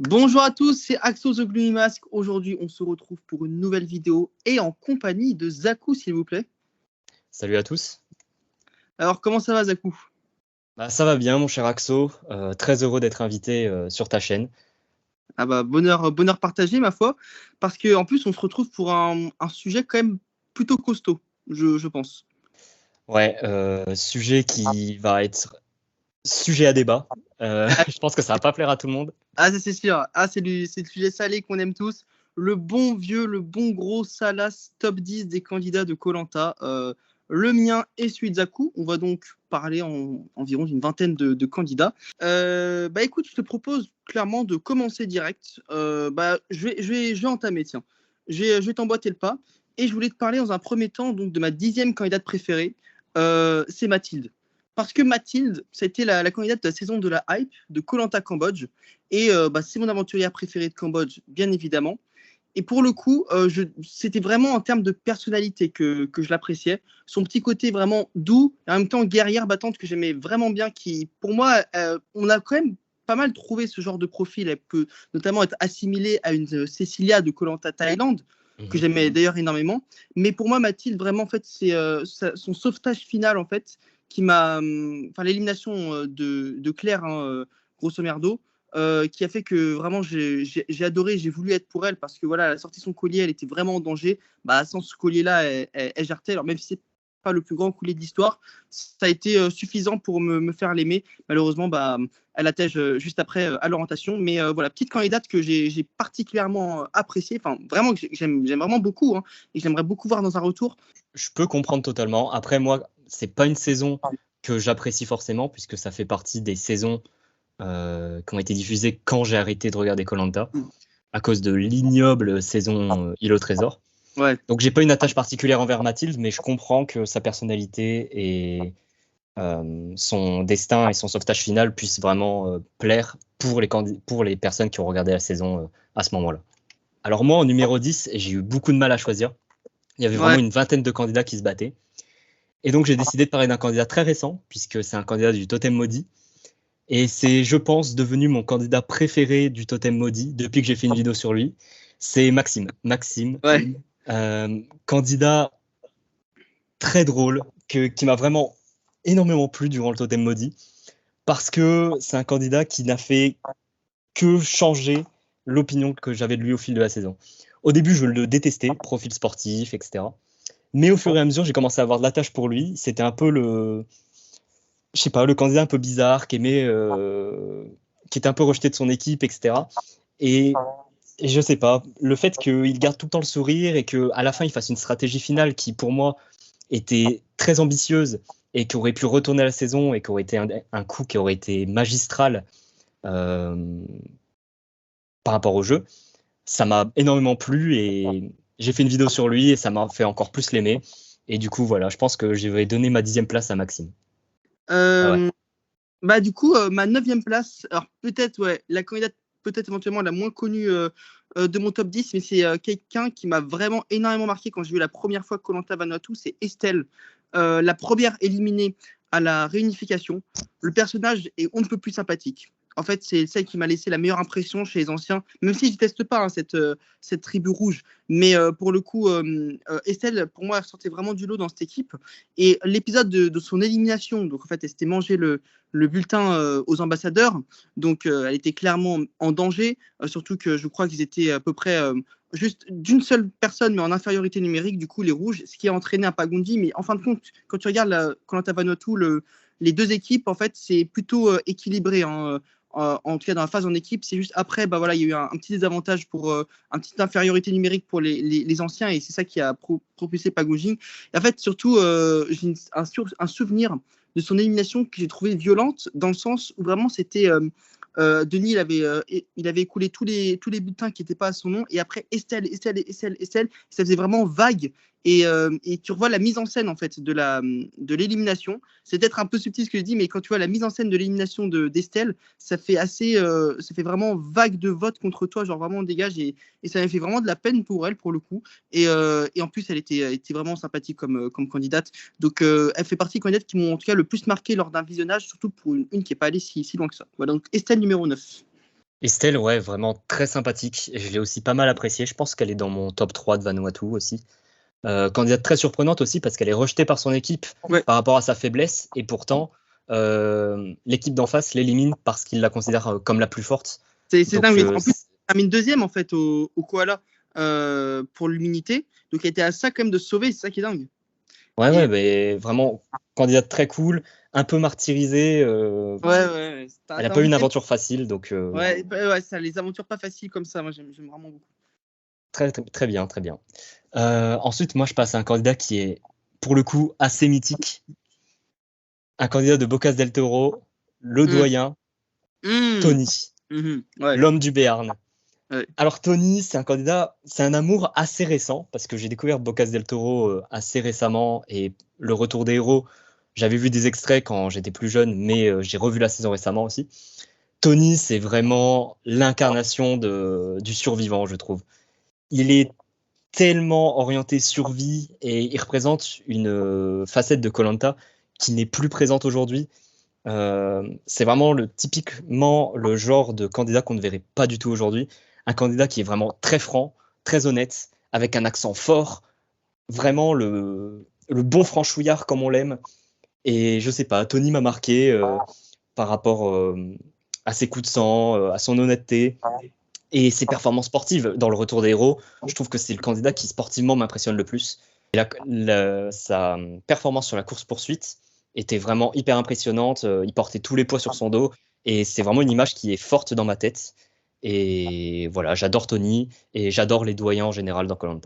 Bonjour à tous, c'est Axo The Gloomy Mask. Aujourd'hui, on se retrouve pour une nouvelle vidéo et en compagnie de Zaku, s'il vous plaît. Salut à tous. Alors, comment ça va, Zaku? Ça va bien, mon cher Axo. Très heureux d'être invité sur ta chaîne. Ah bah, bonheur partagé, ma foi, parce qu'en plus, on se retrouve pour un sujet quand même plutôt costaud, je pense. Ouais, sujet qui va être sujet à débat. Je pense que ça va pas plaire à tout le monde. Ah, ça, c'est sûr. Ah, c'est le sujet salé qu'on aime tous. Le bon vieux, le bon gros Salas top 10 des candidats de koh le mien et celui de Zaku. On va donc parler environ d'une vingtaine de candidats. Écoute, je te propose clairement de commencer direct. Je vais entamer, tiens. Je vais t'emboîter le pas. Et je voulais te parler dans un premier temps donc, de ma 10e candidate préférée. C'est Mathilde. Parce que Mathilde, c'était la candidate de la saison de la hype de koh Cambodge. Et c'est mon aventurière préférée de Cambodge, bien évidemment. Et pour le coup, c'était vraiment en termes de personnalité que je l'appréciais. Son petit côté vraiment doux, et en même temps guerrière battante que j'aimais vraiment bien. Qui, pour moi, on a quand même pas mal trouvé ce genre de profil. Elle peut notamment être assimilée à une Cécilia de koh Thaïlande, que j'aimais d'ailleurs énormément. Mais pour moi, Mathilde, vraiment, en fait, c'est son sauvetage final, en fait, qui m'a. Enfin, l'élimination de Claire, hein, grosso merdo, qui a fait que vraiment j'ai adoré, j'ai voulu être pour elle parce que voilà, elle a sorti son collier, elle était vraiment en danger. Sans ce collier-là, elle jartait. Alors même si c'est pas le plus grand collier de l'histoire, ça a été suffisant pour me faire l'aimer. Malheureusement, elle attège juste après à l'orientation. Mais voilà, petite candidate que j'ai particulièrement appréciée, enfin vraiment que j'aime vraiment beaucoup, hein, et que j'aimerais beaucoup voir dans un retour. Je peux comprendre totalement. Après, moi, c'est pas une saison que j'apprécie forcément, puisque ça fait partie des saisons qui ont été diffusées quand j'ai arrêté de regarder koh à cause de l'ignoble saison Île au Trésor. Ouais. Donc, j'ai pas une attache particulière envers Mathilde, mais je comprends que sa personnalité et son destin et son sauvetage final puissent vraiment plaire pour les personnes qui ont regardé la saison à ce moment-là. Alors moi, en numéro 10, j'ai eu beaucoup de mal à choisir. Il y avait vraiment une vingtaine de candidats qui se battaient. Et donc, j'ai décidé de parler d'un candidat très récent, puisque c'est un candidat du Totem Maudit. Et c'est, je pense, devenu mon candidat préféré du Totem Maudit depuis que j'ai fait une vidéo sur lui. C'est Maxime. Maxime, candidat très drôle, qui m'a vraiment énormément plu durant le Totem Maudit, parce que c'est un candidat qui n'a fait que changer l'opinion que j'avais de lui au fil de la saison. Au début, je le détestais, profil sportif, etc. Mais au fur et à mesure, j'ai commencé à avoir de l'attache pour lui. C'était un peu le candidat un peu bizarre, qui était un peu rejeté de son équipe, etc. Et je sais pas, le fait qu'il garde tout le temps le sourire et qu'à la fin, il fasse une stratégie finale qui, pour moi, était très ambitieuse et qui aurait pu retourner la saison et qui aurait été un coup qui aurait été magistral par rapport au jeu, ça m'a énormément plu et j'ai fait une vidéo sur lui et ça m'a fait encore plus l'aimer. Et du coup, voilà, je pense que je vais donner ma 10e place à Maxime. Du coup, ma 9e place, alors peut-être, la candidate peut-être éventuellement la moins connue de mon top 10, mais c'est quelqu'un qui m'a vraiment énormément marqué quand j'ai vu la première fois koh Vanuatu, c'est Estelle, la première éliminée à la réunification. Le personnage est on ne peut plus sympathique. En fait, c'est celle qui m'a laissé la meilleure impression chez les anciens, même si je déteste pas, hein, cette tribu rouge. Mais pour le coup, Estelle, pour moi, elle sortait vraiment du lot dans cette équipe. Et l'épisode de son élimination, donc en fait, elle s'était mangé le bulletin aux ambassadeurs. Donc, elle était clairement en danger, surtout que je crois qu'ils étaient à peu près juste d'une seule personne, mais en infériorité numérique, du coup, les rouges, ce qui a entraîné un Pagundi. Mais en fin de compte, quand tu regardes Koh Lanta Vanuatu, les deux équipes, en fait, c'est plutôt équilibré, hein, en tout cas dans la phase en équipe. C'est juste après, il y a eu un petit désavantage pour une petite infériorité numérique pour les anciens, et c'est ça qui a propulsé Pagundi. Et en fait, surtout, j'ai un souvenir de son élimination que j'ai trouvé violente, dans le sens où vraiment c'était Denis, il avait écoulé tous les bulletins qui n'étaient pas à son nom, et après Estelle, ça faisait vraiment vague. Et tu revois la mise en scène en fait de l'élimination. C'est peut-être un peu subtil ce que je dis, mais quand tu vois la mise en scène de l'élimination d'Estelle, ça fait vraiment vague de vote contre toi, genre vraiment dégage, et ça m'a fait vraiment de la peine pour elle pour le coup. Et en plus, elle était vraiment sympathique comme candidate. Donc, elle fait partie des candidates qui m'ont en tout cas le plus marqué lors d'un visionnage, surtout pour une qui n'est pas allée si loin que ça. Voilà, donc Estelle numéro 9. Estelle, ouais, vraiment très sympathique. Je l'ai aussi pas mal appréciée. Je pense qu'elle est dans mon top 3 de Vanuatu aussi. Candidate très surprenante aussi parce qu'elle est rejetée par son équipe Ouais. par rapport à sa faiblesse et pourtant l'équipe d'en face l'élimine parce qu'il la considère comme la plus forte. C'est Donc, dingue. En plus, elle termine deuxième en fait au Koala pour l'immunité. Donc, elle était à ça quand même de se sauver. C'est ça qui est dingue. ouais, mais vraiment candidate très cool, un peu martyrisée. Ouais. Elle n'a pas eu une aventure facile, donc. Ouais, ça les aventures pas faciles comme ça. Moi, j'aime vraiment beaucoup. Très bien, très bien. Ensuite, moi, je passe à un candidat qui est, pour le coup, assez mythique. Un candidat de Bocas del Toro, le doyen, Tony, Ouais. l'homme du Béarn. Ouais. Alors, Tony, c'est un candidat, c'est un amour assez récent, parce que j'ai découvert Bocas del Toro assez récemment, et le retour des héros, j'avais vu des extraits quand j'étais plus jeune, mais j'ai revu la saison récemment aussi. Tony, c'est vraiment l'incarnation du survivant, je trouve. Il est tellement orienté survie et il représente une facette de koh qui n'est plus présente aujourd'hui. C'est vraiment typiquement le genre de candidat qu'on ne verrait pas du tout aujourd'hui. Un candidat qui est vraiment très franc, très honnête, avec un accent fort, vraiment le bon franchouillard comme on l'aime. Et je sais pas, Tony m'a marqué par rapport à ses coups de sang, à son honnêteté et ses performances sportives dans le retour des héros. Je trouve que c'est le candidat qui sportivement m'impressionne le plus. Et sa performance sur la course-poursuite était vraiment hyper impressionnante. Il portait tous les poids sur son dos et c'est vraiment une image qui est forte dans ma tête. Et voilà, j'adore Tony et j'adore les doyens en général dans koh.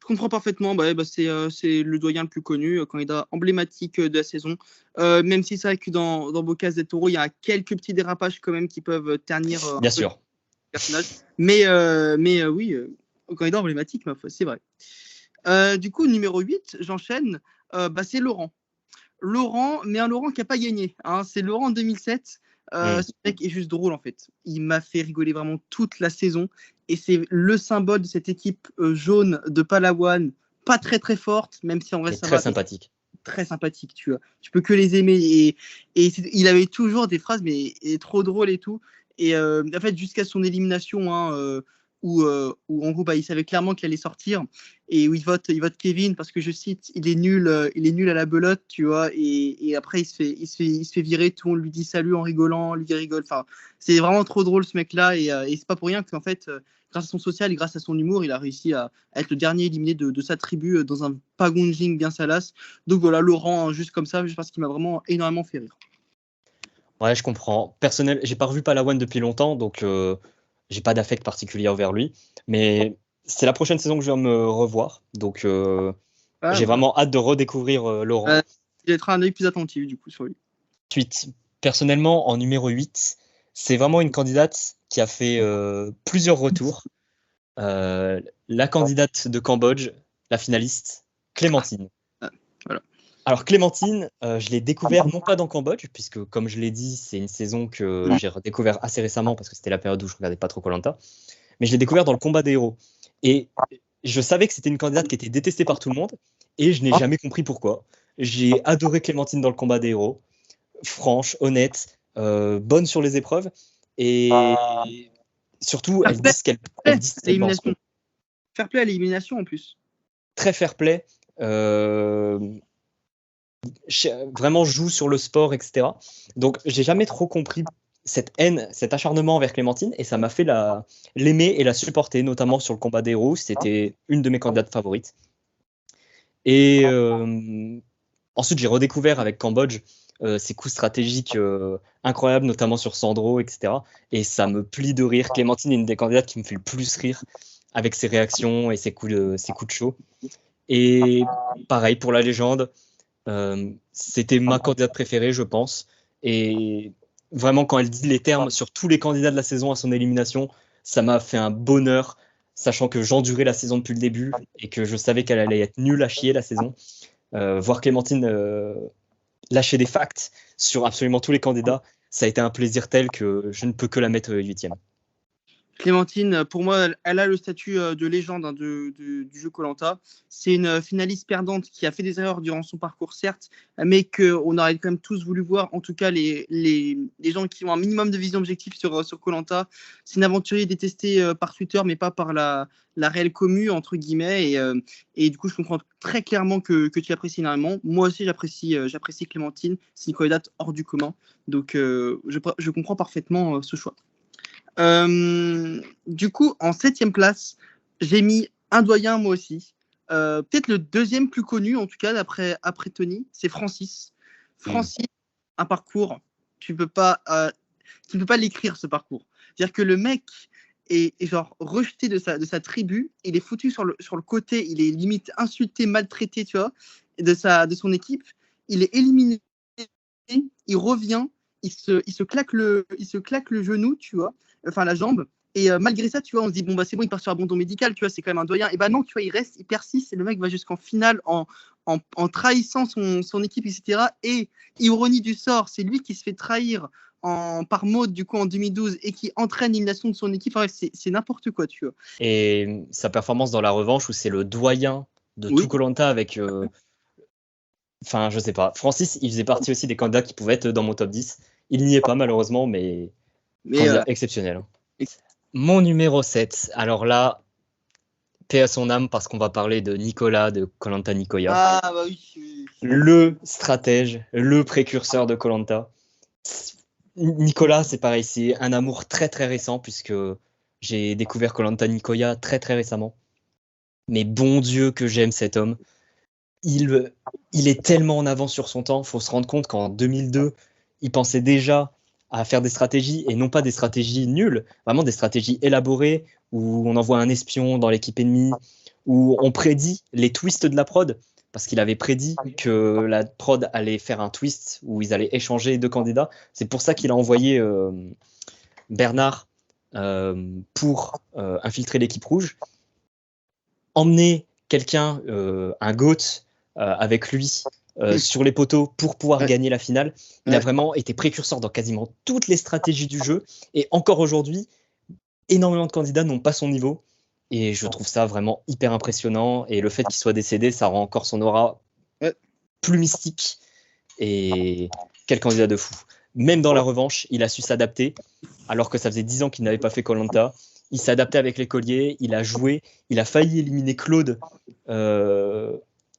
Je comprends parfaitement. C'est le doyen le plus connu, candidat emblématique de la saison. Même si c'est vrai que dans Bocas del Toro, il y a quelques petits dérapages quand même qui peuvent ternir Bien sûr. le personnage. Mais oui, candidat emblématique, ma foi, c'est vrai. Du coup, numéro 8, j'enchaîne. C'est Laurent. Mais un Laurent qui n'a pas gagné. Hein. C'est Laurent 2007. Ce mec est juste drôle en fait. Il m'a fait rigoler vraiment toute la saison. Et c'est le symbole de cette équipe jaune de Palawan, pas très très forte, même si en vrai ça très va. Sympathique. Très sympathique, tu vois. Tu peux que les aimer. Et il avait toujours des phrases, mais trop drôles et tout. Et en fait, jusqu'à son élimination, hein, où en gros, il savait clairement qu'il allait sortir. Et où il vote Kevin parce que, je cite, il est nul à la belote, tu vois. Et après, il se fait virer. Tout le monde lui dit salut en rigolant, lui rigole. Enfin, c'est vraiment trop drôle ce mec-là. Et c'est pas pour rien qu'en fait, grâce à son social et grâce à son humour, il a réussi à être le dernier éliminé de sa tribu dans un pagonjing bien salace. Donc voilà, Laurent, hein, juste comme ça, juste parce qu'il m'a vraiment énormément fait rire. Ouais, je comprends. Personnel, j'ai pas revu Palawan depuis longtemps, donc j'ai pas d'affect particulier envers lui. Mais c'est la prochaine saison que je vais me revoir, donc j'ai vraiment hâte de redécouvrir Laurent. Il être un œil plus attentif du coup sur lui. Ensuite, personnellement, en numéro 8, c'est vraiment une candidate qui a fait plusieurs retours. La candidate de Cambodge, la finaliste, Clémentine. Voilà. Alors Clémentine, je l'ai découvert non pas dans Cambodge, puisque comme je l'ai dit, c'est une saison que j'ai redécouvert assez récemment parce que c'était la période où je regardais pas trop koh, mais je l'ai découvert dans le combat des héros. Et je savais que c'était une candidate qui était détestée par tout le monde, et je n'ai jamais compris pourquoi. J'ai adoré Clémentine dans le combat des héros, franche, honnête, bonne sur les épreuves, et surtout, elle dit ce qu'elle pense. Fair play à l'élimination en plus. Très fair play. Vraiment joue sur le sport, etc. Donc, j'ai jamais trop compris cette haine, cet acharnement envers Clémentine, et ça m'a fait l'aimer et la supporter, notamment sur le combat des héros. C'était une de mes candidates favorites. Et ensuite, j'ai redécouvert avec Cambodge ses coups stratégiques incroyables, notamment sur Sandro, etc. Et ça me plie de rire. Clémentine est une des candidates qui me fait le plus rire avec ses réactions et ses coups de chaud. Et pareil pour la légende. C'était ma candidate préférée, je pense. Et vraiment, quand elle dit les termes sur tous les candidats de la saison à son élimination, ça m'a fait un bonheur, sachant que j'endurais la saison depuis le début et que je savais qu'elle allait être nulle à chier la saison. Voir Clémentine lâcher des facts sur absolument tous les candidats, ça a été un plaisir tel que je ne peux que la mettre 8e. Clémentine, pour moi, elle a le statut de légende hein, du jeu koh. C'est une finaliste perdante qui a fait des erreurs durant son parcours, certes, mais qu'on aurait quand même tous voulu voir, en tout cas les gens qui ont un minimum de vision objective sur koh. C'est une aventurier détestée par Twitter, mais pas par la réelle commu, entre guillemets. Et du coup, je comprends très clairement que tu apprécies énormément. Moi aussi, j'apprécie Clémentine. C'est une candidate hors du commun. Donc, je comprends parfaitement ce choix. Du coup, en 7e place, j'ai mis un doyen moi aussi. Peut-être le deuxième plus connu, en tout cas, après Tony, c'est Francis. Francis, un parcours, tu ne peux pas l'écrire, ce parcours. C'est-à-dire que le mec est genre rejeté de sa tribu, il est foutu sur le côté, il est limite insulté, maltraité, tu vois, de son équipe. Il est éliminé, il revient, il se claque le genou, tu vois, enfin la jambe. Et malgré ça, tu vois, on se dit, bon, bah c'est bon, il part sur abandon médical, tu vois, c'est quand même un doyen. Et bah non, tu vois, il persiste, et le mec va jusqu'en finale en trahissant son équipe, etc. Et ironie du sort, c'est lui qui se fait trahir par Maud, du coup, en 2012, et qui entraîne l'élimination de son équipe. Enfin, c'est n'importe quoi, tu vois. Et sa performance dans la revanche, où c'est le doyen de tout koh avec... Enfin, je sais pas. Francis, il faisait partie aussi des candidats qui pouvaient être dans mon top 10. Il n'y est pas, malheureusement, mais candidat exceptionnel. Mon numéro 7. Alors là, paix à son âme, parce qu'on va parler de Nicolas de koh Nicoya. Ah, bah oui. Le stratège, le précurseur de koh. Nicolas, c'est pareil, c'est un amour très très récent, puisque j'ai découvert koh Nicoya très très récemment. Mais bon Dieu que j'aime cet homme. Il est tellement en avance sur son temps. Il faut se rendre compte qu'en 2002, il pensait déjà à faire des stratégies, et non pas des stratégies nulles, vraiment des stratégies élaborées, où on envoie un espion dans l'équipe ennemie, où on prédit les twists de la prod, parce qu'il avait prédit que la prod allait faire un twist, où ils allaient échanger deux candidats. C'est pour ça qu'il a envoyé Bernard pour infiltrer l'équipe rouge. Emmener quelqu'un, un GOAT, avec lui sur les poteaux pour pouvoir gagner la finale. Il a vraiment été précurseur dans quasiment toutes les stratégies du jeu. Et encore aujourd'hui, énormément de candidats n'ont pas son niveau. Et je trouve ça vraiment hyper impressionnant. Et le fait qu'il soit décédé, ça rend encore son aura plus mystique. Et quel candidat de fou. Même dans la revanche, il a su s'adapter, alors que ça faisait 10 ans qu'il n'avait pas fait koh. Il s'est adapté avec les colliers, il a joué, il a failli éliminer Claude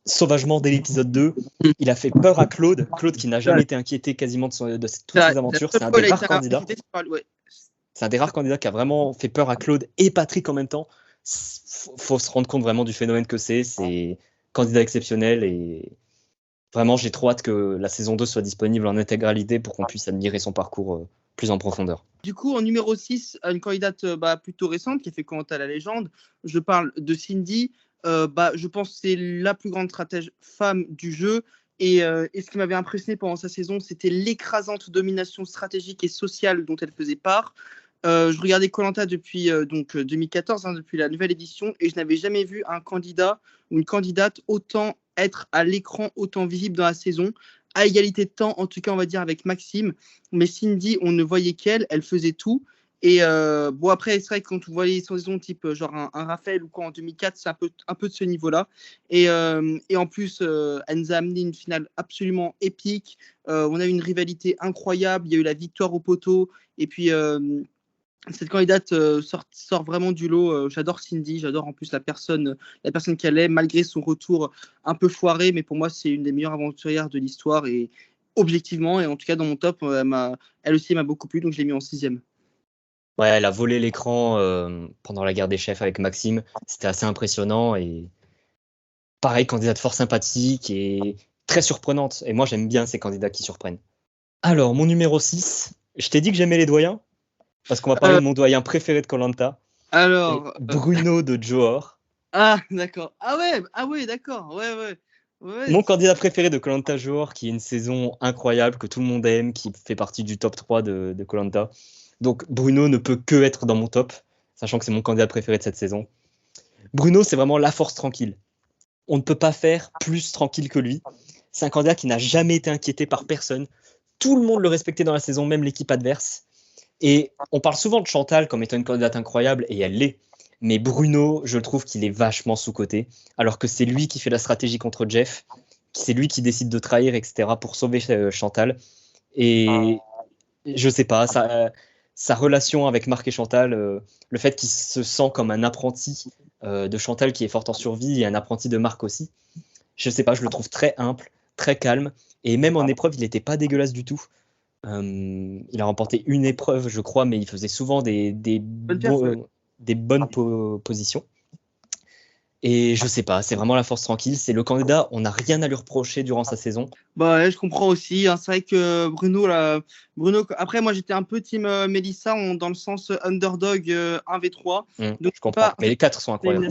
sauvagement dès l'épisode 2. Il a fait peur à Claude qui n'a jamais été inquiété quasiment de toutes ses aventures. C'est un des rares candidats. C'est un des rares candidats qui a vraiment fait peur à Claude et Patrick en même temps. Faut se rendre compte vraiment du phénomène que c'est. C'est candidat exceptionnel, et vraiment j'ai trop hâte que la saison 2 soit disponible en intégralité pour qu'on puisse admirer son parcours plus en profondeur. Du coup, en numéro 6, une candidate plutôt récente qui a fait commenter à la légende. Je parle de Cindy. Je pense que c'est la plus grande stratège femme du jeu. Et ce qui m'avait impressionné pendant sa saison, c'était l'écrasante domination stratégique et sociale dont elle faisait part. Je regardais koh depuis 2014, depuis la nouvelle édition, et je n'avais jamais vu un candidat ou une candidate autant être à l'écran, autant visible dans la saison, à égalité de temps, en tout cas, on va dire, avec Maxime. Mais Cindy, on ne voyait qu'elle, elle faisait tout. Et après, c'est vrai que quand on voyait les saisons type genre un Raphaël ou quoi en 2004, c'est un peu de ce niveau-là. Et en plus, elle nous a amené une finale absolument épique. On a eu une rivalité incroyable. Il y a eu la victoire au poteau. Et puis, cette candidate sort vraiment du lot. J'adore Cindy, j'adore en plus la personne qu'elle est, malgré son retour un peu foiré. Mais pour moi, c'est une des meilleures aventurières de l'histoire. Et objectivement, et en tout cas dans mon top, elle aussi m'a beaucoup plu. Donc je l'ai mis en 6e. Ouais, elle a volé l'écran pendant la guerre des chefs avec Maxime. C'était assez impressionnant. Et pareil, candidate fort sympathique et très surprenante. Et moi, j'aime bien ces candidats qui surprennent. Alors, mon numéro 6, je t'ai dit que j'aimais les doyens, parce qu'on va parler de mon doyen préféré de koh. Alors, Bruno de Johor. Ah, d'accord. Ah ouais, d'accord. Ouais. Mon candidat préféré de koh Johor, qui est une saison incroyable, que tout le monde aime, qui fait partie du top 3 de koh. Donc, Bruno ne peut que être dans mon top, sachant que c'est mon candidat préféré de cette saison. Bruno, c'est vraiment la force tranquille. On ne peut pas faire plus tranquille que lui. C'est un candidat qui n'a jamais été inquiété par personne. Tout le monde le respectait dans la saison, même l'équipe adverse. Et on parle souvent de Chantal comme étant une candidate incroyable, et elle l'est. Mais Bruno, je trouve qu'il est vachement sous-coté, alors que c'est lui qui fait la stratégie contre Jeff, c'est lui qui décide de trahir, etc., pour sauver Chantal. Et je sais pas, sa relation avec Marc et Chantal, le fait qu'il se sent comme un apprenti de Chantal qui est forte en survie, et un apprenti de Marc aussi, je sais pas, je le trouve très humble, très calme, et même en épreuve, il n'était pas dégueulasse du tout. Il a remporté une épreuve, je crois, mais il faisait souvent des bonnes positions. Et je sais pas, c'est vraiment la force tranquille. C'est le candidat, on n'a rien à lui reprocher durant sa saison. Bah ouais, je comprends aussi. Hein. C'est vrai que Bruno, après, moi j'étais un peu team Mélissa dans le sens underdog 1v3. Donc, je comprends. Mais les 4 sont incroyables.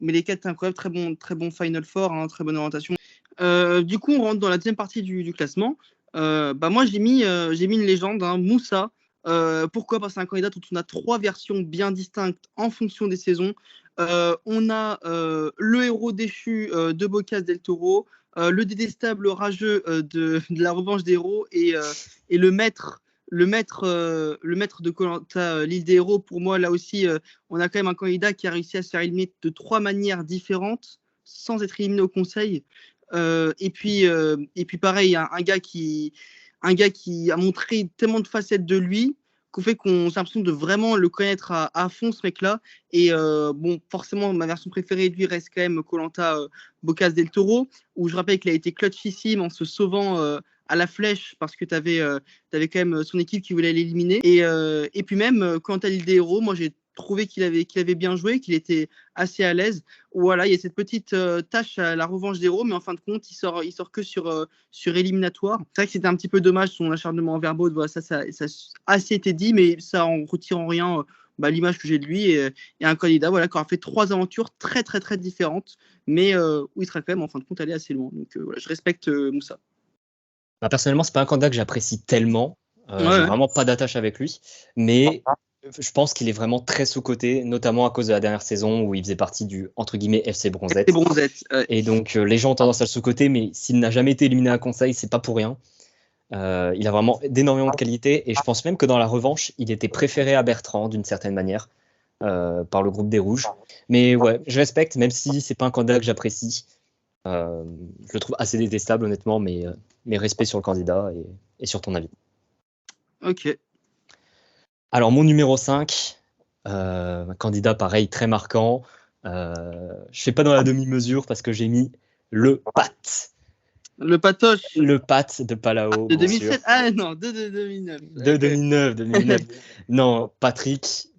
Mais les 4 sont incroyables. Très bon Final Four, hein, très bonne orientation. Du coup, on rentre dans la deuxième partie du classement. Moi, j'ai mis une légende, hein, Moussa. Pourquoi? Parce que c'est un candidat dont on a 3 versions bien distinctes en fonction des saisons. On a le héros déchu de Bocas del Toro, le détestable rageux de la revanche des héros et le maître de Koh-Lanta, l'île des héros. Pour moi, là aussi, on a quand même un candidat qui a réussi à se faire éliminer de 3 manières différentes sans être éliminé au conseil. Et puis pareil, un gars qui a montré tellement de facettes de lui qu'on fait qu'on a l'impression de vraiment le connaître à fond, ce mec-là. Et forcément, ma version préférée de lui reste quand même Koh-Lanta Bocas del Toro, où je rappelle qu'il a été clutchissime en se sauvant à la flèche parce que tu avais quand même son équipe qui voulait l'éliminer. Et puis même, quant à l'île des héros, moi j'ai trouvé qu'il avait bien joué, qu'il était assez à l'aise. Voilà, il y a cette petite tâche à la revanche des héros, mais en fin de compte, il sort que sur éliminatoire. C'est vrai que c'était un petit peu dommage son acharnement envers Baud. Voilà, ça a assez été dit, mais ça en retire en rien l'image que j'ai de lui et un candidat qui aura fait 3 aventures très très très différentes, mais où il sera quand même en fin de compte allé assez loin. Donc je respecte Moussa. Personnellement, c'est pas un candidat que j'apprécie tellement. J'ai vraiment pas d'attache avec lui, mais je pense qu'il est vraiment très sous-coté, notamment à cause de la dernière saison où il faisait partie du entre guillemets FC Bronzette. Et donc les gens ont tendance à le sous-coter, mais s'il n'a jamais été éliminé à conseil, c'est pas pour rien. Il a vraiment d'énormément de qualité, et je pense même que dans la revanche, il était préféré à Bertrand d'une certaine manière par le groupe des Rouges. Mais ouais, je respecte, même si c'est pas un candidat que j'apprécie. Je le trouve assez détestable honnêtement, mais respect sur le candidat et sur ton avis. Ok. Alors mon numéro 5, un candidat pareil très marquant. Je fais pas dans la demi-mesure parce que j'ai mis le Pat. Le Patoche. Le Pat de Palao. De 2007. Ah non, de 2009. De 2009. Non, Patrick.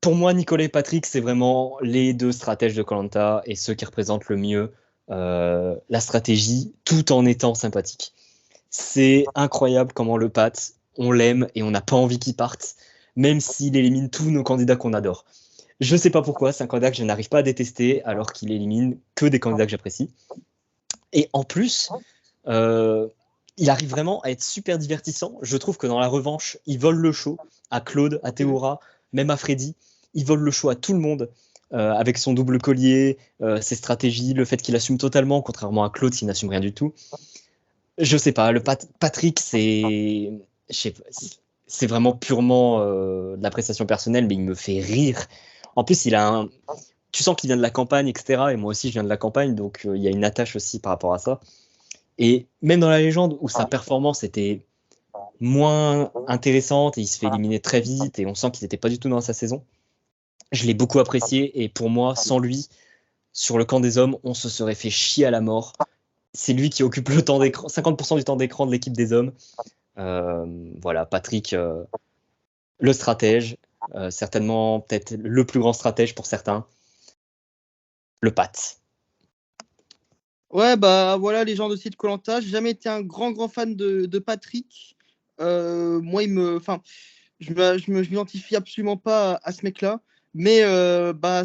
Pour moi, Nicolas et Patrick, c'est vraiment les 2 stratèges de Koh-Lanta et ceux qui représentent le mieux la stratégie tout en étant sympathique. C'est incroyable comment le Pat, on l'aime et on n'a pas envie qu'il parte, même s'il élimine tous nos candidats qu'on adore. Je sais pas pourquoi, c'est un candidat que je n'arrive pas à détester alors qu'il élimine que des candidats que j'apprécie. Et en plus, il arrive vraiment à être super divertissant. Je trouve que dans la revanche, il vole le show à Claude, à Théora, même à Freddy. Il vole le show à tout le monde avec son double collier, ses stratégies, le fait qu'il assume totalement, contrairement à Claude qui n'assume rien du tout. Je sais pas, Patrick, c'est vraiment purement de la prestation personnelle, mais il me fait rire. En plus, tu sens qu'il vient de la campagne, etc. Et moi aussi, je viens de la campagne, donc il y a une attache aussi par rapport à ça. Et même dans la légende, où sa performance était moins intéressante et il se fait éliminer très vite et on sent qu'il n'était pas du tout dans sa saison, je l'ai beaucoup apprécié. Et pour moi, sans lui, sur le camp des hommes, on se serait fait chier à la mort. C'est lui qui occupe le temps d'écran, 50% du temps d'écran de l'équipe des hommes. Voilà, Patrick, le stratège, certainement peut-être le plus grand stratège pour certains, le Pat. Ouais, voilà, les gens aussi de Koh-Lanta. J'ai jamais été un grand fan de Patrick. Moi, je m'identifie absolument pas à ce mec-là. Mais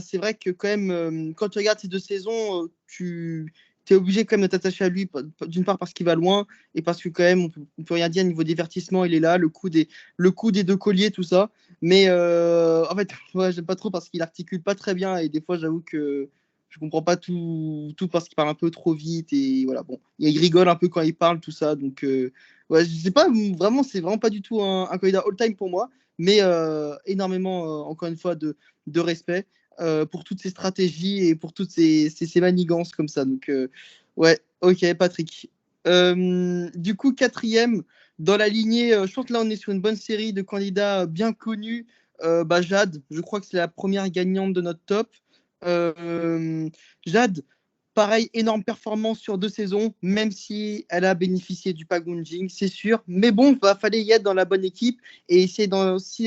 c'est vrai que quand même, quand tu regardes ces 2 saisons, tu es obligé quand même de t'attacher à lui, d'une part parce qu'il va loin, et parce que quand même, on peut rien dire au niveau divertissement, il est là, le coup des 2 colliers, tout ça. Mais en fait, ouais, j'aime pas trop parce qu'il articule pas très bien, et des fois, j'avoue que Je comprends pas tout parce qu'il parle un peu trop vite et voilà. Bon, il rigole un peu quand il parle, tout ça. Donc, ouais, je sais pas, vraiment, c'est vraiment pas du tout un candidat all-time pour moi, mais énormément, encore une fois, de respect pour toutes ces stratégies et pour toutes ces manigances comme ça. Donc, ouais, ok, Patrick. Du coup, quatrième, dans la lignée, je pense que là, on est sur une bonne série de candidats bien connus. Jade, je crois que c'est la première gagnante de notre top. Jade, pareil, énorme performance sur 2 saisons, même si elle a bénéficié du packaging, c'est sûr. Mais bon, il fallait y être dans la bonne équipe. Et si elle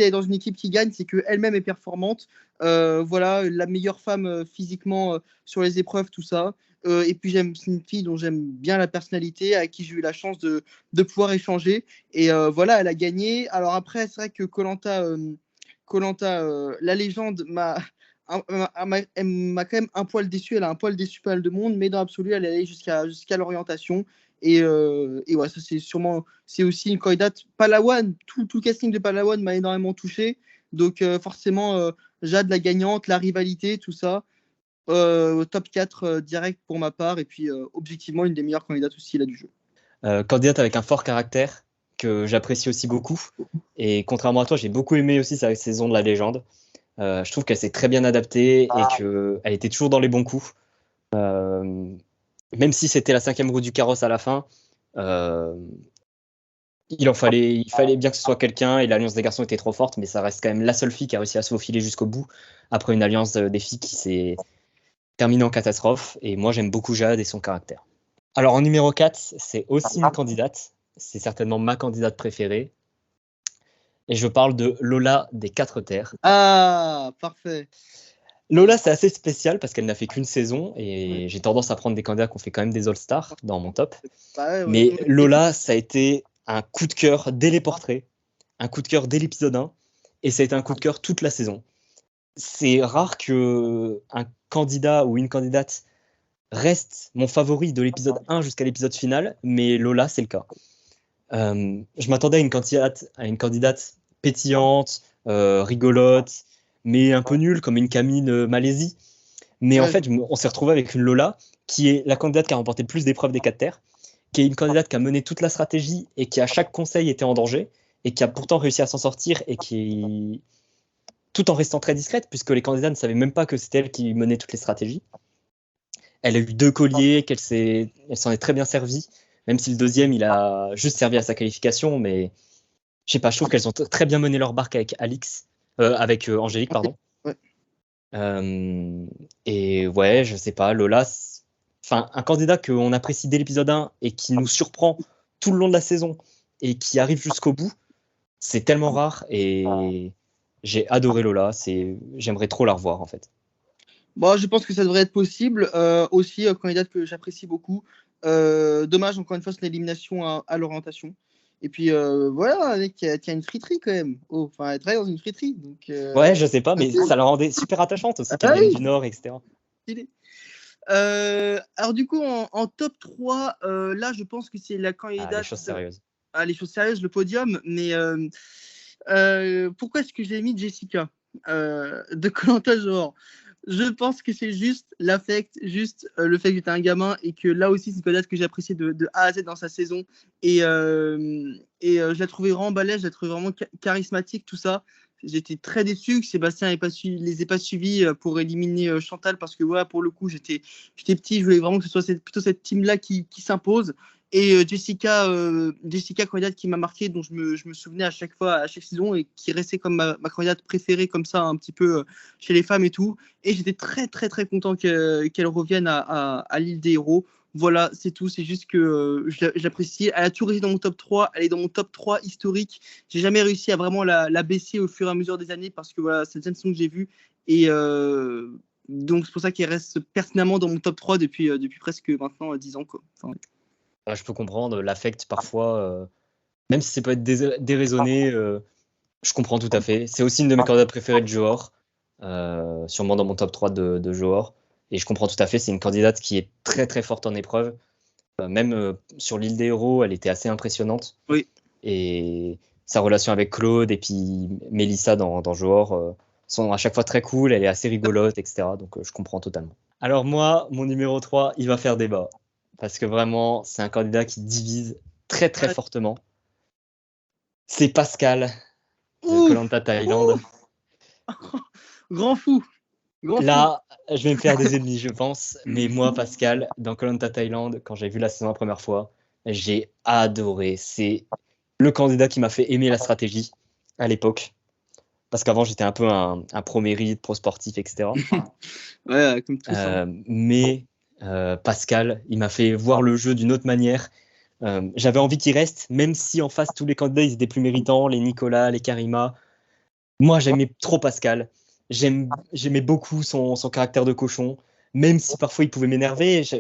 est dans une équipe qui gagne, c'est qu'elle-même est performante. Voilà, la meilleure femme physiquement sur les épreuves, tout ça. Et puis, c'est une fille dont j'aime bien la personnalité, à qui j'ai eu la chance de pouvoir échanger. Et voilà, elle a gagné. Alors après, c'est vrai que Koh-Lanta, la légende elle m'a quand même un poil déçu. Elle a un poil déçu pas mal de monde, mais dans l'absolu, elle est allée jusqu'à l'orientation. Et ouais, ça c'est aussi une candidate Palawan. Tout le casting de Palawan m'a énormément touché. Donc forcément, Jade la gagnante, la rivalité, tout ça. Top 4 direct pour ma part. Et puis objectivement, une des meilleures candidates aussi là du jeu. Candidate avec un fort caractère que j'apprécie aussi beaucoup. Et contrairement à toi, j'ai beaucoup aimé aussi sa saison de la légende. Je trouve qu'elle s'est très bien adaptée et qu'elle était toujours dans les bons coups. Même si c'était la 5e roue du carrosse à la fin, il fallait bien que ce soit quelqu'un, et l'alliance des garçons était trop forte, mais ça reste quand même la seule fille qui a réussi à se faufiler jusqu'au bout, après une alliance des filles qui s'est terminée en catastrophe. Et moi, j'aime beaucoup Jade et son caractère. Alors en numéro 4, c'est aussi une candidate, c'est certainement ma candidate préférée, et je parle de Lola des 4 terres. Ah, parfait. Lola, c'est assez spécial parce qu'elle n'a fait qu'une saison, et j'ai tendance à prendre des candidats qui ont fait quand même des All-Stars dans mon top. Mais Lola, ça a été un coup de cœur dès les portraits, un coup de cœur dès l'épisode 1, et ça a été un coup de cœur toute la saison. C'est rare qu'un candidat ou une candidate reste mon favori de l'épisode 1 jusqu'à l'épisode final, mais Lola, c'est le cas. Je m'attendais à une candidate pétillante, rigolote, mais un peu nulle, comme une Camille Malaisie. Mais en fait, on s'est retrouvé avec une Lola qui est la candidate qui a remporté le plus d'épreuves des 4 terres, qui est une candidate qui a mené toute la stratégie et qui à chaque conseil était en danger, et qui a pourtant réussi à s'en sortir, et qui, tout en restant très discrète, puisque les candidats ne savaient même pas que c'était elle qui menait toutes les stratégies. Elle a eu 2 colliers, elle s'en est très bien servie, même si le deuxième, il a juste servi à sa qualification, mais je sais pas, je trouve qu'elles ont très bien mené leur barque avec avec Angélique, pardon. Ouais. Et ouais, je sais pas, Lola, un candidat qu'on apprécie dès l'épisode 1 et qui nous surprend tout le long de la saison et qui arrive jusqu'au bout, c'est tellement rare, et j'ai adoré Lola, j'aimerais trop la revoir en fait. Bon, je pense que ça devrait être possible. Aussi, candidate que j'apprécie beaucoup. Dommage, encore une fois, c'est l'élimination à l'orientation. Et puis voilà, un mec qui a une friterie quand même. Enfin, elle travaille dans une friterie. Donc, ouais, je sais pas, mais ça la rendait super attachante aussi, qu'elle vienne du Nord, etc. Alors du coup, en top 3, là, je pense que c'est la candidate... les choses sérieuses. Les choses sérieuses, le podium. Mais pourquoi est-ce que j'ai mis Jessica de Koh-Lanta Johor? Je pense que c'est juste l'affect, juste le fait que j'étais un gamin, et que là aussi, c'est une candidate que j'ai appréciée de A à Z dans sa saison. Et je la trouvais vraiment balèze, je la trouvais vraiment charismatique, tout ça. J'étais très déçu que Sébastien les ait pas suivis pour éliminer Chantal, parce que ouais, pour le coup, j'étais petit, je voulais vraiment que ce soit plutôt cette team-là qui s'impose. Et Jessica, candidate qui m'a marqué, dont je me souvenais à chaque fois, à chaque saison, et qui restait comme ma candidate préférée, comme ça, un petit peu chez les femmes et tout. Et j'étais très, très, très content qu'elle revienne à l'île des héros. Voilà, c'est tout. C'est juste que j'apprécie. Elle a toujours été dans mon top 3. Elle est dans mon top 3 historique. J'ai jamais réussi à vraiment la baisser au fur et à mesure des années, parce que voilà, c'est la deuxième saison que j'ai vue. Et donc, c'est pour ça qu'elle reste personnellement dans mon top 3 depuis presque maintenant 10 ans, quoi. Enfin, je peux comprendre l'affect parfois, même si ça peut être déraisonné, je comprends tout à fait. C'est aussi une de mes candidates préférées de Johor, sûrement dans mon top 3 de Johor. Et je comprends tout à fait, c'est une candidate qui est très très forte en épreuve. Même sur l'île des héros, elle était assez impressionnante. Oui. Et sa relation avec Claude et puis Mélissa dans Johor sont à chaque fois très cool, elle est assez rigolote, etc. Donc je comprends totalement. Alors moi, mon numéro 3, il va faire débat. Parce que vraiment, c'est un candidat qui divise très très Ouais. fortement. C'est Pascal de koh Ouf, Thaïlande. ouf. Grand fou, grand fou. Là, je vais me faire des ennemis, je pense. Mais moi, Pascal, dans koh Thaïlande, quand j'ai vu la saison la première fois, j'ai adoré. C'est le candidat qui m'a fait aimer la stratégie à l'époque. Parce qu'avant, j'étais un peu un pro-mérite, pro-sportif, etc. Ouais, comme tous. Hein. Mais Pascal, il m'a fait voir le jeu d'une autre manière. J'avais envie qu'il reste, même si en face, tous les candidats, ils étaient plus méritants, les Nicolas, les Karima. Moi, j'aimais trop Pascal. J'aimais beaucoup son caractère de cochon, même si parfois il pouvait m'énerver. Je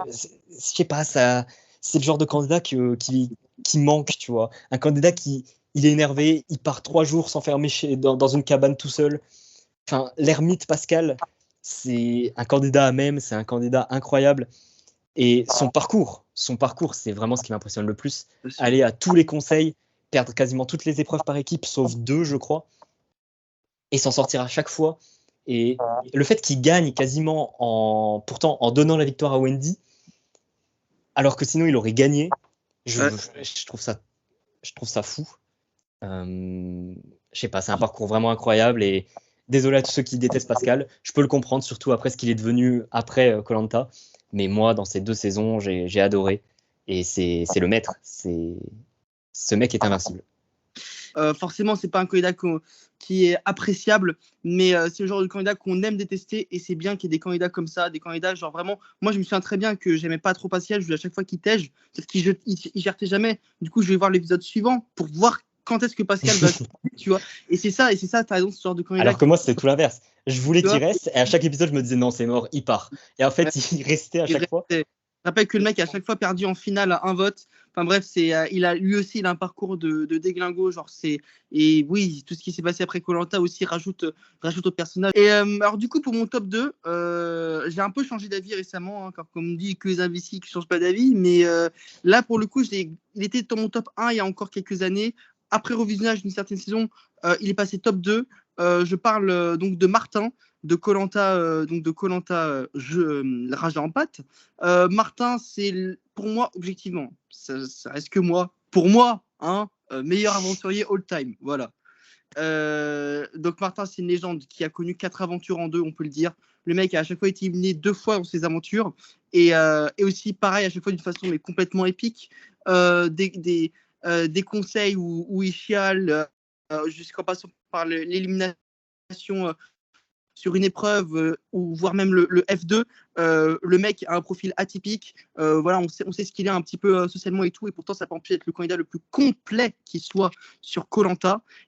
sais pas, ça, c'est le genre de candidat qui manque, tu vois. Un candidat qui il est énervé, il part 3 jours s'enfermer dans une cabane tout seul. Enfin, l'ermite Pascal, c'est un candidat à même, c'est un candidat incroyable. Et son parcours, c'est vraiment ce qui m'impressionne le plus. Aller à tous les conseils, perdre quasiment toutes les épreuves par équipe, sauf 2, je crois, et s'en sortir à chaque fois. Et le fait qu'il gagne quasiment pourtant en donnant la victoire à Wendy, alors que sinon il aurait gagné, je, Ouais. je trouve ça fou. Je sais pas, c'est un parcours vraiment incroyable et désolé à tous ceux qui détestent Pascal. Je peux le comprendre, surtout après ce qu'il est devenu après koh Mais moi, dans ces 2 saisons, j'ai adoré. Et c'est le maître. Ce mec est invincible. Forcément, c'est pas un candidat qui est appréciable, mais c'est le genre de candidat qu'on aime détester, et c'est bien qu'il y ait des candidats comme ça, des candidats genre vraiment. Moi, je me souviens très bien que j'aimais pas trop Pascal, je voulais à chaque fois qu'il tège, parce qu'il gertait jamais. Du coup, je vais voir l'épisode suivant pour voir quand est-ce que Pascal va jouer, tu vois. Et c'est ça, t'as raison, ce genre de candidat Alors que moi, c'était tout l'inverse. Je voulais tu qu'il vois, reste et à chaque épisode, je me disais non, c'est mort, il part. Et en ouais, fait, il restait à il chaque fois. restait. Je rappelle que le mec a à chaque fois perdu en finale à un vote. Enfin bref, il a lui aussi il a un parcours de déglingo, genre et oui, tout ce qui s'est passé après koh aussi rajoute au personnage. Et alors du coup pour mon top 2, j'ai un peu changé d'avis récemment, hein, car comme on dit que les imbéciles qui changent pas d'avis, mais là pour le coup, il était dans mon top 1 il y a encore quelques années. Après revisionnage d'une certaine saison, il est passé top 2. Je parle donc de Martin de koh donc de koh Rage en pâte. Martin, c'est pour moi, objectivement, ça reste que moi, pour moi, hein, meilleur aventurier all-time. Voilà. Donc Martin, c'est une légende qui a connu 4 aventures en 2, on peut le dire. Le mec a à chaque fois été éliminé 2 fois dans ses aventures. Et aussi, pareil, à chaque fois d'une façon mais complètement épique. Des conseils où il chiale, jusqu'en passant par l'élimination sur une épreuve ou voire même le F2, le mec a un profil atypique. Voilà, on sait ce qu'il est un petit peu socialement et tout, et pourtant ça peut empêcher d'être le candidat le plus complet qui soit sur koh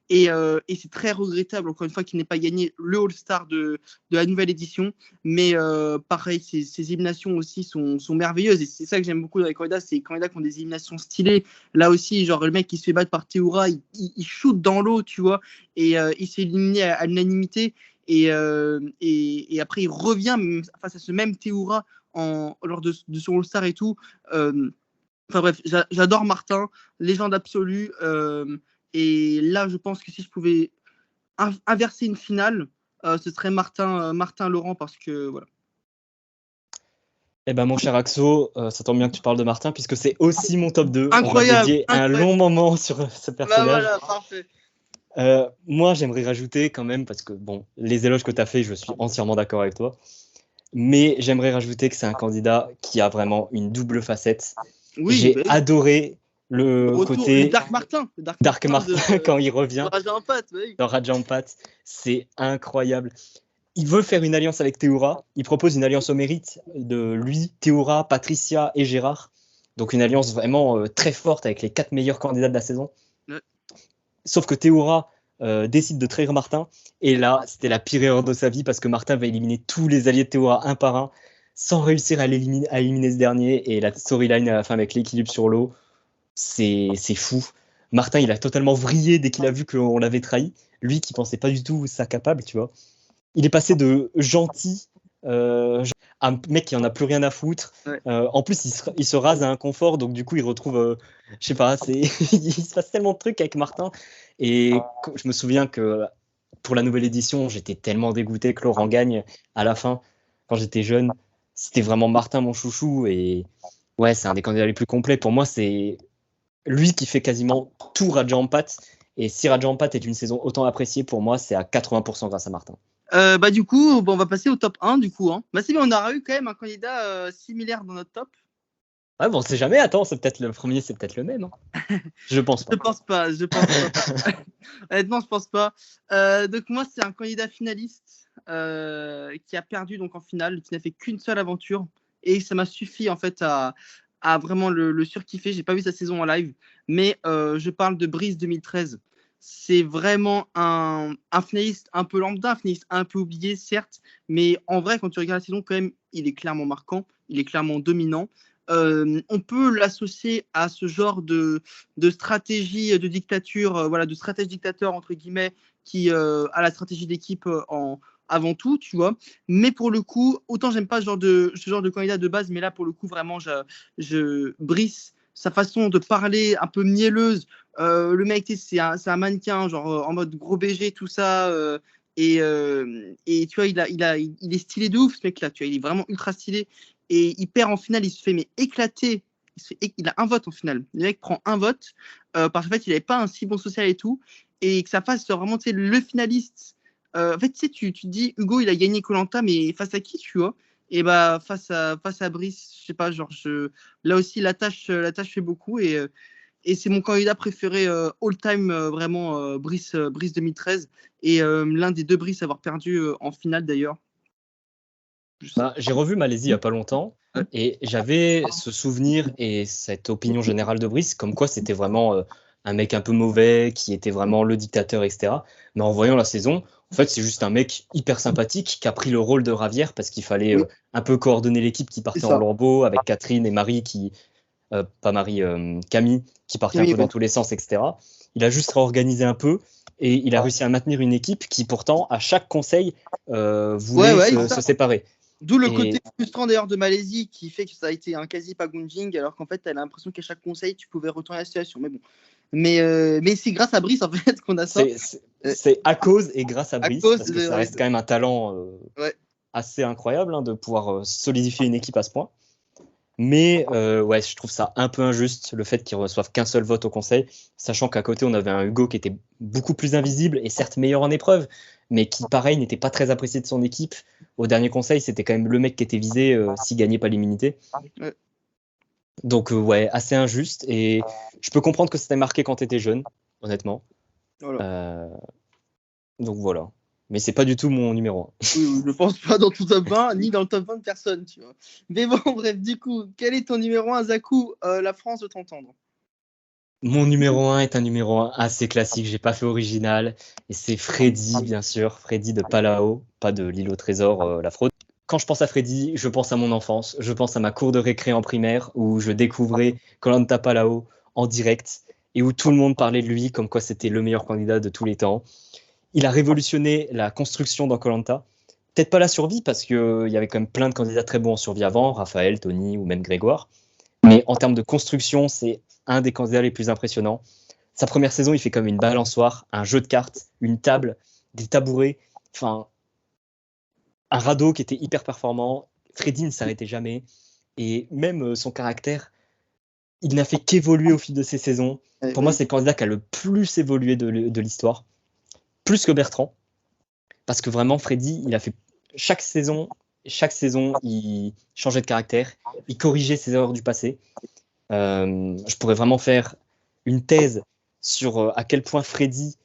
et c'est très regrettable encore une fois qu'il n'ait pas gagné le All-Star de la nouvelle édition. Mais pareil, ces éliminations aussi sont merveilleuses, et c'est ça que j'aime beaucoup dans les candidats, c'est les candidats qui ont des éliminations stylées. Là aussi, genre le mec qui se fait battre par Théoura, il shoot dans l'eau, tu vois, et il s'est éliminé à l'unanimité. Et après, il revient face à ce même Théoura lors de son All-Star et tout. Enfin bref, j'adore Martin, légende absolue. Et là, je pense que si je pouvais inverser une finale, ce serait Martin Laurent, parce que voilà. Eh ben, mon cher Axo, ça tombe bien que tu parles de Martin, puisque c'est aussi mon top 2. On va Incroyable, dédier un incroyable. long moment sur ce Bah personnage. voilà, parfait. Moi, j'aimerais rajouter quand même, parce que bon, les éloges que tu as fait, je suis entièrement d'accord avec toi, mais j'aimerais rajouter que c'est un candidat qui a vraiment une double facette. Oui, J'ai bah oui. adoré le Retour, le côté Dark Martin, le Dark Dark Martin Martin quand il de revient Raja Impact, bah oui. dans Rajampat. C'est incroyable. Il veut faire une alliance avec Théoura. Il propose une alliance au mérite de lui, Théoura, Patricia et Gérard. Donc une alliance vraiment très forte avec les 4 meilleurs candidats de la saison. Ouais. Sauf que Théoura décide de trahir Martin. Et là, c'était la pire erreur de sa vie parce que Martin va éliminer tous les alliés de Théoura un par un sans réussir à éliminer ce dernier. Et la storyline à la fin avec l'équilibre sur l'eau, c'est fou. Martin, il a totalement vrillé dès qu'il a vu qu'on l'avait trahi. Lui qui pensait pas du tout ça capable, tu vois. Il est passé de gentil à un mec qui en a plus rien à foutre. Ouais. En plus, il se rase à un confort, donc du coup, il retrouve, je sais pas, il se passe tellement de trucs avec Martin. Et je me souviens que pour la nouvelle édition, j'étais tellement dégoûté que Laurent gagne à la fin, quand j'étais jeune. c'était vraiment Martin mon chouchou. Et ouais, c'est un des candidats les plus complets. Pour moi, c'est lui qui fait quasiment tout Raja Ampat. Et si Raja Ampat est une saison autant appréciée, pour moi, c'est à 80% grâce à Martin. Du coup, bon, on va passer au top 1 du coup. Hein. Bah, c'est bien, on aura eu quand même un candidat similaire dans notre top. Ouais, bon, on sait jamais. Attends, c'est peut-être le premier, c'est peut-être le même. Hein. Je pense pas. Je pense pas. Honnêtement, je pense pas. Donc moi, c'est un candidat finaliste qui a perdu donc en finale, qui n'a fait qu'une seule aventure et ça m'a suffi en fait à vraiment le surkiffer. J'ai pas vu sa saison en live, mais je parle de Brice 2013. C'est vraiment un finaliste un peu lambda, un finaliste un peu oublié, certes, mais en vrai, quand tu regardes la saison, quand même, il est clairement marquant, il est clairement dominant. On peut l'associer à ce genre de stratégie de dictature, voilà, de stratège dictateur, entre guillemets, qui a la stratégie d'équipe avant tout, tu vois. Mais pour le coup, autant j'aime pas ce genre de candidat de base, mais là, pour le coup, vraiment, Brice, sa façon de parler un peu mielleuse, le mec, c'est un mannequin, genre en mode gros BG, tout ça. Et tu vois, il est stylé de ouf, ce mec-là, tu vois, il est vraiment ultra stylé. Et il perd en finale, il se fait mais éclater. Il a un vote en finale. Le mec prend un vote parce qu'en fait, il n'avait pas un si bon social et tout. Et que ça fasse vraiment le finaliste. En fait, tu te dis, Hugo, il a gagné Koh Lanta, mais face à qui, tu vois? Et bah, face à Brice, je sais pas, genre, là aussi, la tâche fait beaucoup. Et c'est mon candidat préféré all-time, vraiment, Brice 2013. Et l'un des deux Brice à avoir perdu en finale, d'ailleurs. Bah, j'ai revu Malaisie il n'y a pas longtemps et j'avais ce souvenir et cette opinion générale de Brice comme quoi c'était vraiment un mec un peu mauvais, qui était vraiment le dictateur, etc. Mais en voyant la saison, en fait, c'est juste un mec hyper sympathique qui a pris le rôle de Ravière parce qu'il fallait un peu coordonner l'équipe qui partait en lambeaux avec Catherine et Marie pas Marie, Camille qui partait un peu dans tous les sens, etc. Il a juste réorganisé un peu et il a réussi à maintenir une équipe qui pourtant, à chaque conseil, voulait se séparer. D'où le côté frustrant d'ailleurs de Malaisie qui fait que ça a été un quasi pagunjing alors qu'en fait elle a l'impression qu'à chaque conseil tu pouvais retourner la situation. Mais bon, mais c'est grâce à Brice en fait qu'on a ça. C'est à cause et grâce à Brice parce que ça reste quand même un talent assez incroyable de pouvoir solidifier une équipe à ce point. Mais ouais, je trouve ça un peu injuste le fait qu'ils reçoivent qu'un seul vote au conseil, sachant qu'à côté on avait un Hugo qui était beaucoup plus invisible et certes meilleur en épreuve, mais qui pareil n'était pas très apprécié de son équipe. Au dernier conseil, c'était quand même le mec qui était visé s'il gagnait pas l'immunité. Donc ouais, assez injuste et je peux comprendre que ça t'ait marqué quand t'étais jeune, honnêtement. Voilà. Donc voilà. Mais c'est pas du tout mon numéro 1. Oui, je pense pas dans ton top 20, ni dans le top 20 de personne, tu vois. Mais bon, bref, du coup, quel est ton numéro 1, Zakou? La France veut t'entendre. Mon numéro 1 est un numéro 1 assez classique, j'ai pas fait original, et c'est Freddy, bien sûr, Freddy de Palao, pas de l'île au trésor, la fraude. Quand je pense à Freddy, je pense à mon enfance, je pense à ma cour de récré en primaire, où je découvrais Koh Lanta Palao en direct, et où tout le monde parlait de lui comme quoi c'était le meilleur candidat de tous les temps. Il a révolutionné la construction dans Koh Lanta. Peut-être pas la survie, parce qu'il y avait quand même plein de candidats très bons en survie avant, Raphaël, Tony ou même Grégoire. Mais en termes de construction, c'est un des candidats les plus impressionnants. Sa première saison, il fait comme une balançoire, un jeu de cartes, une table, des tabourets, enfin, un radeau qui était hyper performant. Freddy ne s'arrêtait jamais. Et même son caractère, il n'a fait qu'évoluer au fil de ses saisons. Pour moi, c'est le candidat qui a le plus évolué de l'histoire. Plus que Bertrand. Parce que vraiment, Freddy, il a fait chaque saison, il changeait de caractère. Il corrigeait ses erreurs du passé. Je pourrais vraiment faire une thèse sur à quel point Freddy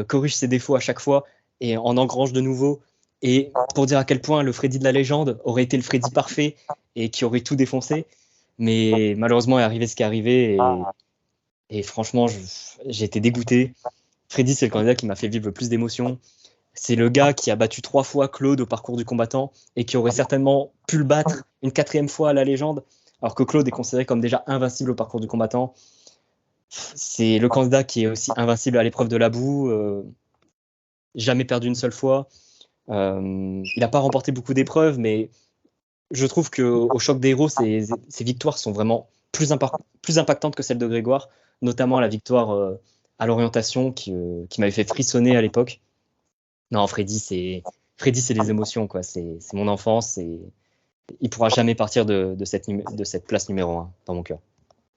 corrige ses défauts à chaque fois et en engrange de nouveau. Et pour dire à quel point le Freddy de la légende aurait été le Freddy parfait et qui aurait tout défoncé. Mais malheureusement, est arrivé ce qui est arrivé. Et franchement, j'ai été dégoûté. Freddy, c'est le candidat qui m'a fait vivre le plus d'émotions. C'est le gars qui a battu 3 fois Claude au parcours du combattant et qui aurait certainement pu le battre une 4e fois à la légende, alors que Claude est considéré comme déjà invincible au parcours du combattant. C'est le candidat qui est aussi invincible à l'épreuve de la boue, jamais perdu une seule fois. Il n'a pas remporté beaucoup d'épreuves, mais je trouve qu'au choc des héros, ses victoires sont vraiment plus impactantes que celles de Grégoire, notamment la victoire à l'orientation qui m'avait fait frissonner à l'époque. Non, Freddy, c'est les émotions, quoi. C'est mon enfance il pourra jamais partir de cette place numéro 1 dans mon cœur.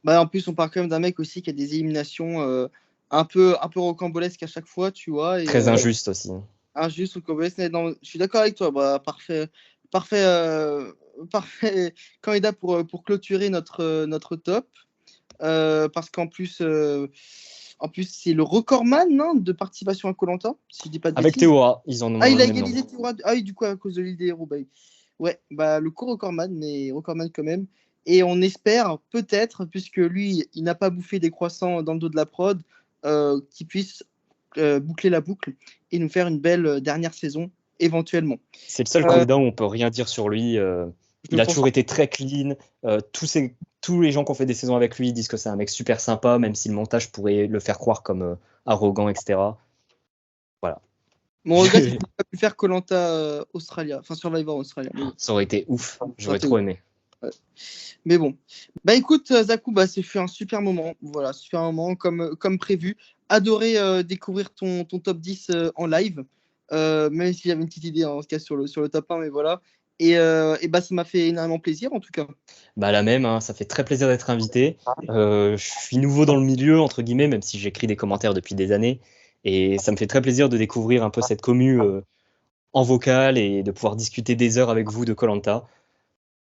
Bah, en plus, on parle quand même d'un mec aussi qui a des éliminations un peu rocambolesques à chaque fois, tu vois. Et, Très injuste aussi. Injuste, rocambolesque. Je suis d'accord avec toi. Bah, parfait candidat pour clôturer notre top. Parce qu'en plus, c'est le recordman de participation à Koh-Lanta, si je dis pas de Avec bêtises. Théora, ils en ont il a le même égalisé nombre. Théora. Ah oui, du coup, à cause de l'île des héros. Ouais, le co-recordman, mais recordman quand même. Et on espère peut-être, puisque lui, il n'a pas bouffé des croissants dans le dos de la prod, qu'il puisse boucler la boucle et nous faire une belle dernière saison, éventuellement. C'est le seul candidat où on peut rien dire sur lui. Il a toujours été très clean. Tous les gens qui ont fait des saisons avec lui disent que c'est un mec super sympa, même si le montage pourrait le faire croire comme arrogant, etc. Voilà. Mon regret, c'est qu'il n'a pas pu faire Koh-Lanta Australia, enfin Survivor Australia. Ça aurait été ouf. J'aurais trop aimé. Ouais. Mais bon. Bah écoute, Zakou, ce fut un super moment. Voilà, super moment comme prévu. Adoré découvrir ton top 10 en live. Même si j'avais une petite idée en tout cas sur le top 1, mais voilà. Et ça m'a fait énormément plaisir en tout cas. La même, hein, ça fait très plaisir d'être invité. Je suis nouveau dans le milieu, entre guillemets, même si j'écris des commentaires depuis des années. Et ça me fait très plaisir de découvrir un peu cette commu en vocal et de pouvoir discuter des heures avec vous de Koh-Lanta.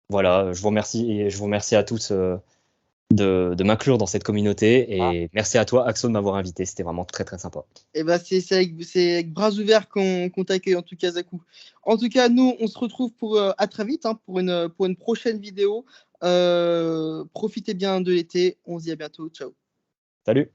Voilà, je vous remercie à tous de m'inclure dans cette communauté. Et merci à toi, Axo, de m'avoir invité. C'était vraiment très, très sympa. Et c'est avec bras ouverts qu'on t'accueille, en tout cas, Zakou. En tout cas, nous, on se retrouve à très vite pour une prochaine vidéo. Profitez bien de l'été. On se dit à bientôt. Ciao. Salut.